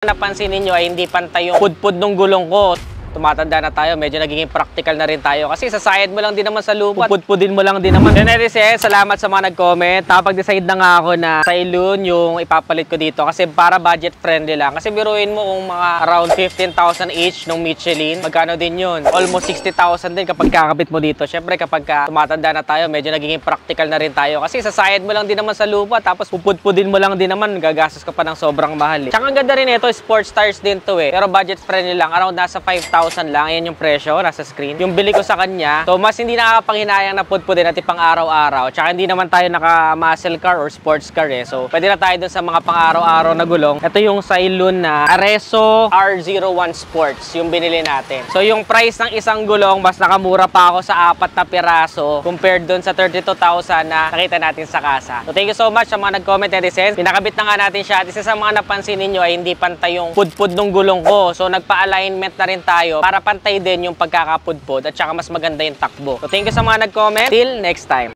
Napansin ninyo ay hindi pantay yung pudpud ng gulong ko. Tumatanda na tayo, medyo nagiging practical na rin tayo. Kasi sasayad mo lang din naman sa lupa, pupudpudin mo lang din naman. Generese, salamat sa mga nag-comment. Napag-decide na nga ako na Cylon yung ipapalit ko dito. Kasi para budget friendly lang. Kasi biruin mo kung mga around 15,000 each ng Michelin. Magkano din yun? Almost 60,000 din kapag kakabit mo dito. Syempre kapag tumatanda na tayo, medyo nagiging practical na rin tayo. Kasi sasayad mo lang din naman sa lupa, tapos pupudpudin mo lang din naman, gagastos ka pa ng sobrang mahal. Tsaka ang ganda rin ito, sports tires din to eh. Pero budget friendly lang, around nasa 5,000 lang, yan yung presyo, nasa screen. Yung bili ko sa kanya, so mas hindi nakakapanghinayang na pudpudin natin pang araw-araw. Tsaka hindi naman tayo naka-muscle car or sports car eh. So pwede na tayo dun sa mga pang araw-araw na gulong. Ito yung Cylon na Areso R01 Sports, yung binili natin. So yung price ng isang gulong, mas nakamura pa ako sa 4 na piraso compared dun sa 32,000 na nakita natin sa kasa. So thank you so much sa mga nag-comment, netizens. Pinakabit na nga natin siya. At isa sa mga napansin ninyo ay hindi pantay yung pudpud ng gulong ko. So nagpa-alignment na rin tayo para pantay din yung pagkakapudpud at saka mas maganda yung takbo. So thank you sa mga nag-comment. Till next time.